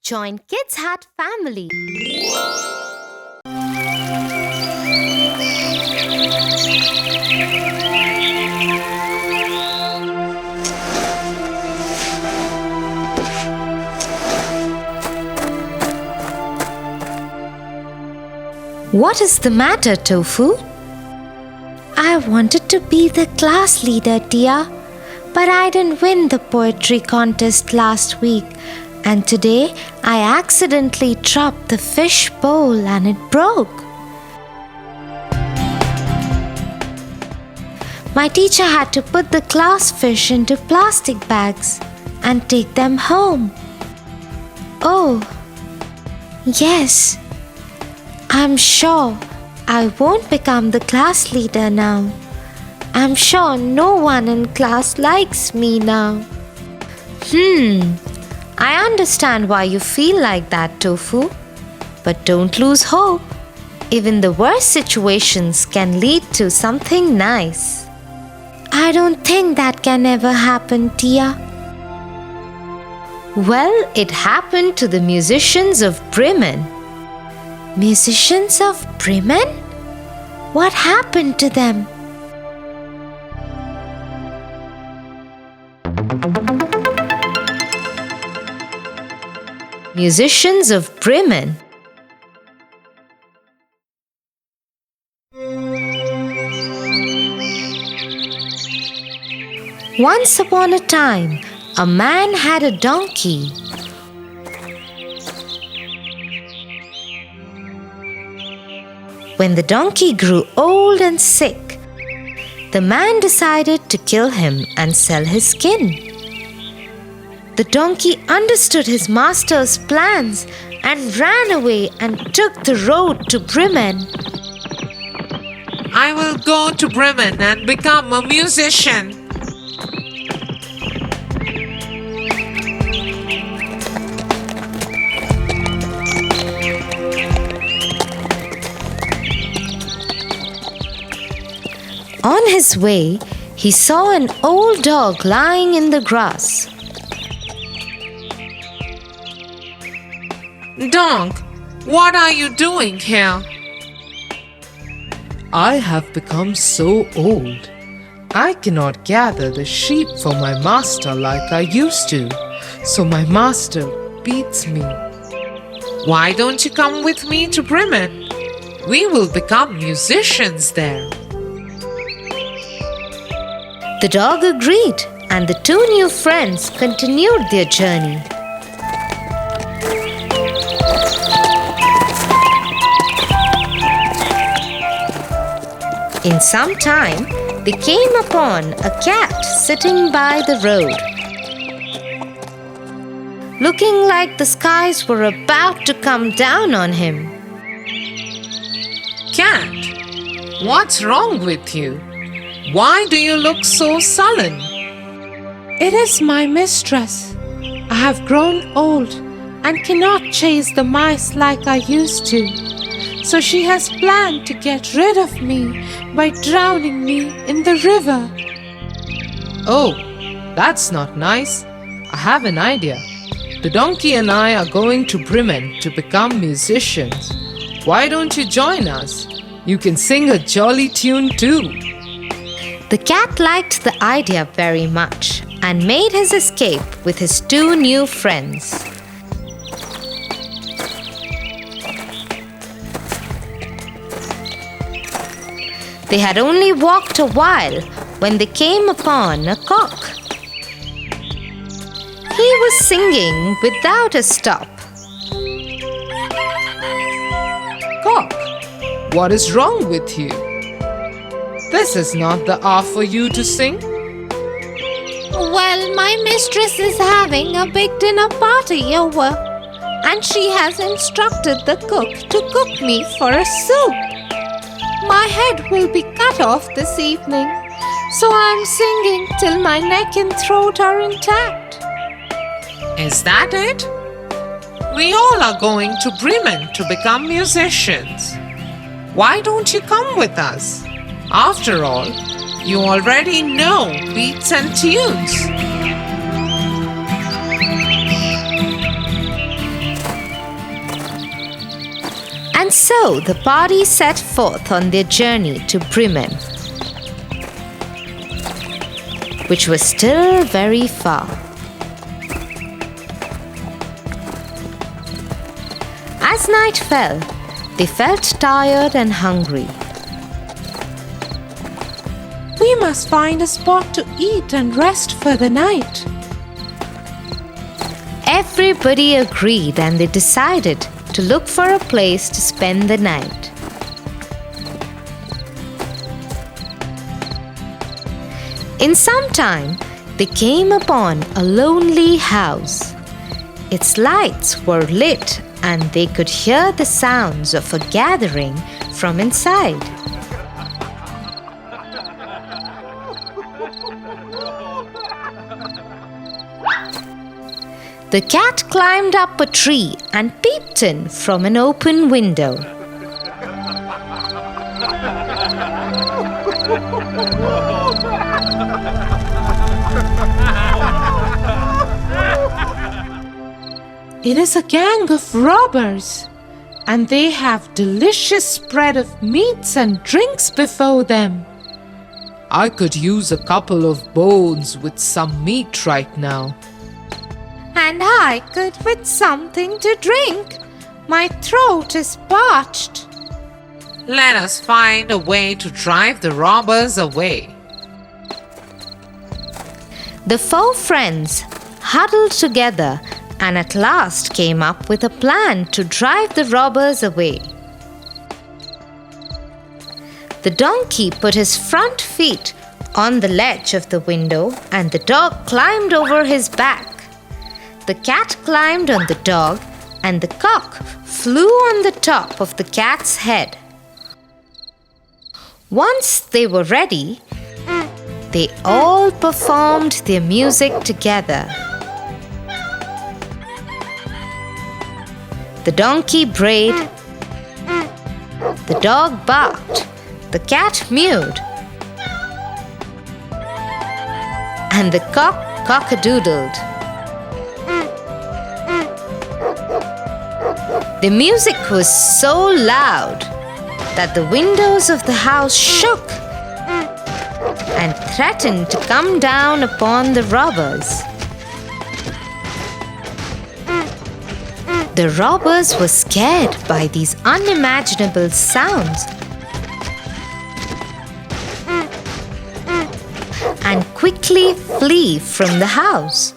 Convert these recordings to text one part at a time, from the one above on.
Join Kids Hut family. What is the matter, Tofu? I wanted to be the class leader, Tia, but I didn't win the poetry contest last week, and today I accidentally dropped the fish bowl and it broke. My teacher had to put the class fish into plastic bags and take them home. Oh, yes. I'm sure I won't become the class leader now. I'm sure no one in class likes me now. I understand why you feel like that, Tofu. But don't lose hope. Even the worst situations can lead to something nice. I don't think that can ever happen, Tia. Well, it happened to the musicians of Bremen. Musicians of Bremen? What happened to them? Musicians of Bremen. Once upon a time, a man had a donkey. When the donkey grew old and sick, the man decided to kill him and sell his skin. The donkey understood his master's plans and ran away and took the road to Bremen. I will go to Bremen and become a musician. On his way, he saw an old dog lying in the grass. Dog, what are you doing here? I have become so old. I cannot gather the sheep for my master like I used to, so my master beats me. Why don't you come with me to Bremen? We will become musicians there. The dog agreed, and the two new friends continued their journey. In some time, they came upon a cat sitting by the road. Looking like the skies were about to come down on him. Cat, what's wrong with you? Why do you look so sullen? It is my mistress. I have grown old and cannot chase the mice like I used to. So she has planned to get rid of me by drowning me in the river. Oh, that's not nice. I have an idea. The donkey and I are going to Bremen to become musicians. Why don't you join us? You can sing a jolly tune too. The cat liked the idea very much and made his escape with his two new friends. They had only walked a while when they came upon a cock. He was singing without a stop. Cock, what is wrong with you? This is not the hour for you to sing. Well, my mistress is having a big dinner party over, and she has instructed the cook to cook me for a soup. My head will be cut off this evening, so I'm singing till my neck and throat are intact. Is that it? We all are going to Bremen to become musicians. Why don't you come with us? After all, you already know beats and tunes. So the party set forth on their journey to Bremen, which was still very far. As night fell, they felt tired and hungry. We must find a spot to eat and rest for the night. Everybody agreed and they decided to look for a place to spend the night. In some time, they came upon a lonely house. Its lights were lit and they could hear the sounds of a gathering from inside. The cat climbed up a tree and peeped in from an open window. It is a gang of robbers, and they have delicious spread of meats and drinks before them. I could use a couple of bones with some meat right now. And I could with something to drink. My throat is parched. Let us find a way to drive the robbers away. The four friends huddled together and at last came up with a plan to drive the robbers away. The donkey put his front feet on the ledge of the window and the dog climbed over his back. The cat climbed on the dog and the cock flew on the top of the cat's head. Once they were ready, they all performed their music together. The donkey brayed, the dog barked, the cat mewed, and the cock cock-a-doodled. The music was so loud that the windows of the house shook and threatened to come down upon the robbers. The robbers were scared by these unimaginable sounds and quickly flee from the house.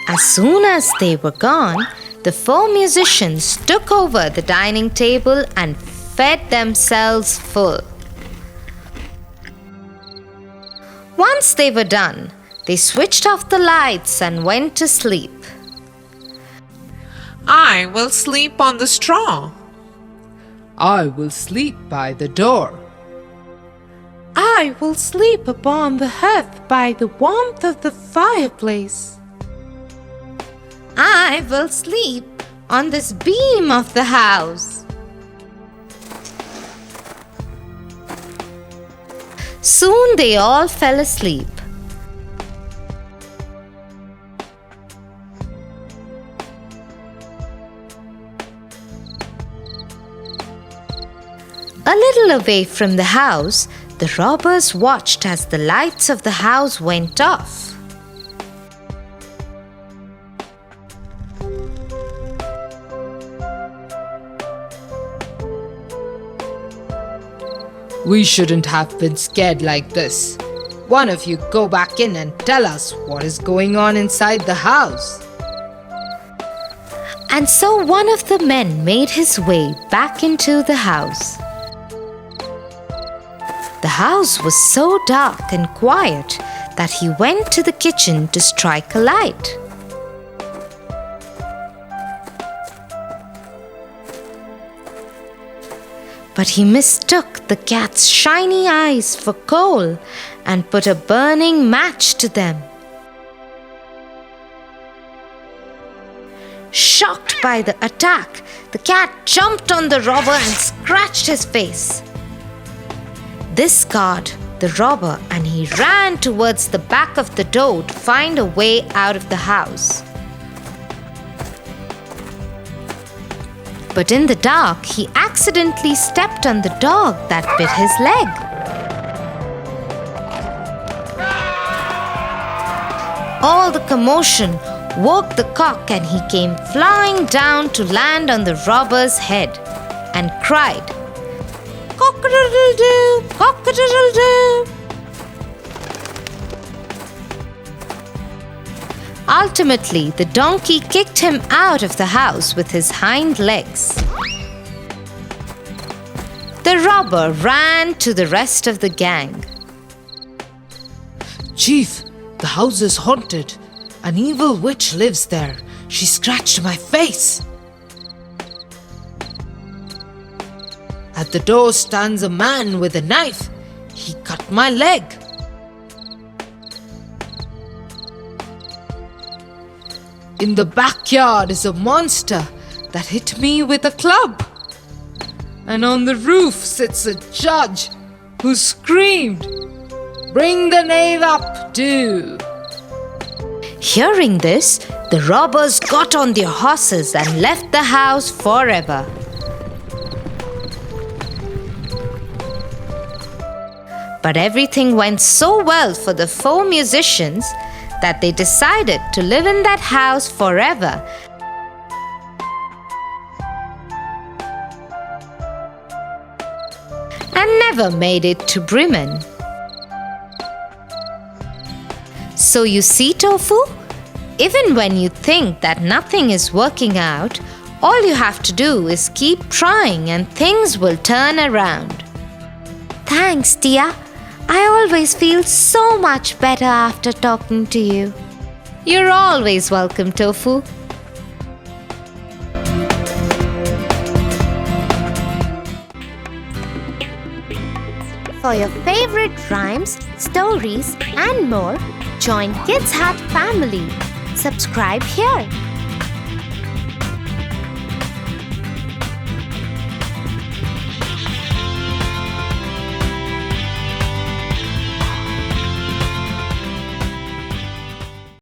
As soon as they were gone, the four musicians took over the dining table and fed themselves full. Once they were done, they switched off the lights and went to sleep. I will sleep on the straw. I will sleep by the door. I will sleep upon the hearth by the warmth of the fireplace. I will sleep on this beam of the house. Soon they all fell asleep. A little away from the house, the robbers watched as the lights of the house went off. We shouldn't have been scared like this. One of you go back in and tell us what is going on inside the house. And so one of the men made his way back into the house. The house was so dark and quiet that he went to the kitchen to strike a light. But he mistook the cat's shiny eyes for coal and put a burning match to them. Shocked by the attack, the cat jumped on the robber and scratched his face. This scarred the robber and he ran towards the back of the door to find a way out of the house. But in the dark, he accidentally stepped on the dog that bit his leg. All the commotion woke the cock, and he came flying down to land on the robber's head and cried, "Cock-a-doodle-doo, cock-a-doodle-doo." Ultimately, the donkey kicked him out of the house with his hind legs. The robber ran to the rest of the gang. Chief, the house is haunted. An evil witch lives there. She scratched my face. At the door stands a man with a knife. He cut my leg. In the backyard is a monster that hit me with a club. And on the roof sits a judge who screamed, "Bring the knave up, do." Hearing this, the robbers got on their horses and left the house forever. But everything went so well for the 4 musicians that they decided to live in that house forever. And never made it to Bremen. So you see, Tofu, even when you think that nothing is working out, all you have to do is keep trying and things will turn around. Thanks, Tia. I always feel so much better after talking to you. You're always welcome, Tofu. For your favorite rhymes, stories, and more, join Kids Hut family. Subscribe here.